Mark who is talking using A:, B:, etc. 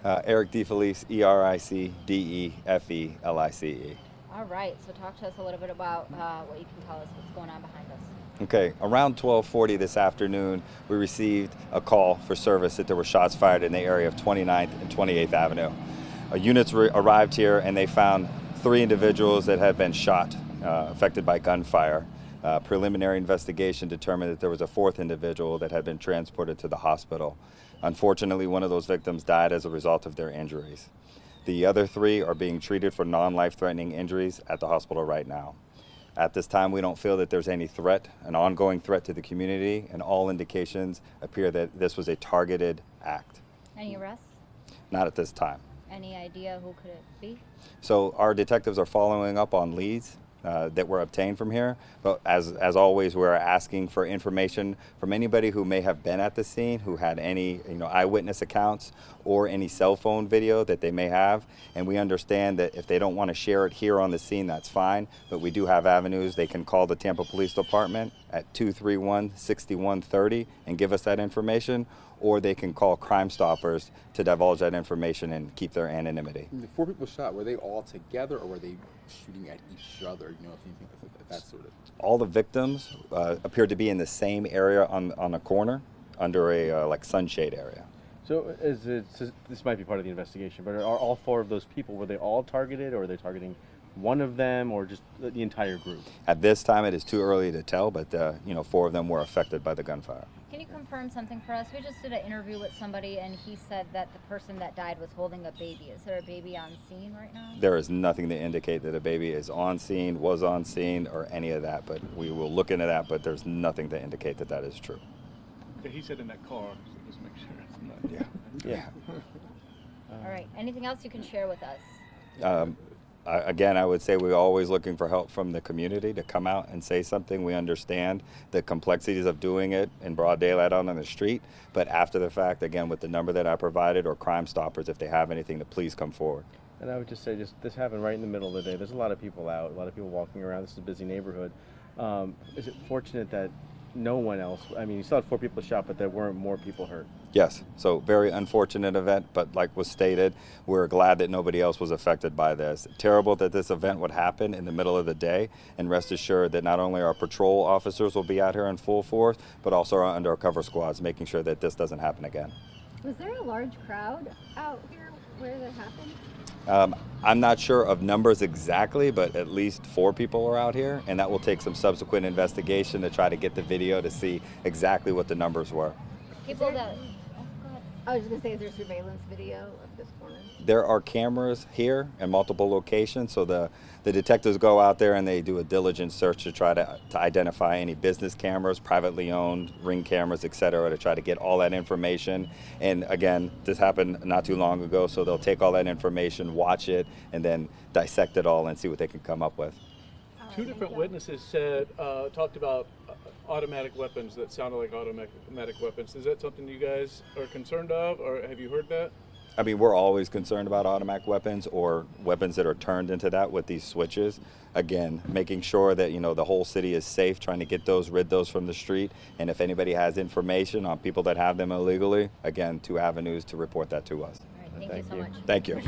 A: Eric DeFelice, EricDefelice.
B: All right, so talk to us a little bit about what you can tell us what's going on behind us.
A: Okay, around 12:40 this afternoon, we received a call for service that there were shots fired in the area of 29th and 28th Avenue. Units arrived here and they found three individuals that had been shot, affected by gunfire. Preliminary investigation determined that there was a fourth individual that had been transported to the hospital. Unfortunately, one of those victims died as a result of their injuries. The other three are being treated for non-life-threatening injuries at the hospital right now. At this time, we don't feel that there's any threat, an ongoing threat to the community, and all indications appear that this was a targeted act.
B: Any arrests?
A: Not at this time.
B: Any idea who could it be?
A: So our detectives are following up on leads that were obtained from here, but as always, we're asking for information from anybody who may have been at the scene, who had any eyewitness accounts or any cell phone video that they may have. And we understand that if they don't want to share it here on the scene, that's fine, but we do have avenues. They can call the Tampa Police Department at 231-6130 and give us that information, or they can call Crime Stoppers to divulge that information and keep their anonymity.
C: The four people shot, were they all together or were they shooting at each other? You know, if you think that sort of...
A: All the victims appeared to be in the same area on a corner under a like sunshade area.
D: So this might be part of the investigation, but are all four of those people, were they all targeted, or are they targeting one of them, or just the entire group?
A: At this time, it is too early to tell, but four of them were affected by the gunfire.
B: Can you confirm something for us? We just did an interview with somebody, and he said that the person that died was holding a baby. Is there a baby on scene right now?
A: There is nothing to indicate that a baby is on scene, was on scene, or any of that, but we will look into that, but there's nothing to indicate that that is true.
E: Yeah, he said in that car, so just make sure it's not.
A: Yeah.
B: All right. Anything else you can share with us?
A: Again, I would say we're always looking for help from the community to come out and say something. We understand the complexities of doing it in broad daylight out on the street, but after the fact, again, with the number that I provided, or Crime Stoppers, if they have anything, to please come forward.
D: And I would just say, this happened right in the middle of the day. There's a lot of people out, a lot of people walking around. This is a busy neighborhood. Is it fortunate that no one else, I mean, you still had four people shot, but there weren't more people hurt?
A: Yes, so very unfortunate event, but like was stated, we're glad that nobody else was affected by this. Terrible that this event would happen in the middle of the day, and rest assured that not only our patrol officers will be out here in full force, but also our undercover squads, making sure that this doesn't happen again.
F: Was there a large crowd out here where that happened?
A: I'm not sure of numbers exactly, but at least 4 people are out here, and that will take some subsequent investigation to try to get the video to see exactly what the numbers were.
B: People that...
F: I was just going to say, is there surveillance video of this corner?
A: There are cameras here in multiple locations, so the detectives go out there and they do a diligent search to try to identify any business cameras, privately owned, Ring cameras, etc., to try to get all that information. And again, this happened not too long ago, so they'll take all that information, watch it, and then dissect it all and see what they can come up with.
E: Two different witnesses talked about automatic weapons that sounded like automatic weapons. Is that something you guys are concerned of, or have you heard that?
A: I mean, we're always concerned about automatic weapons or weapons that are turned into that with these switches. Again, making sure that, the whole city is safe, trying to rid those from the street. And if anybody has information on people that have them illegally, again, 2 avenues to report that to us.
B: All right, thank you so much.
A: Thank you.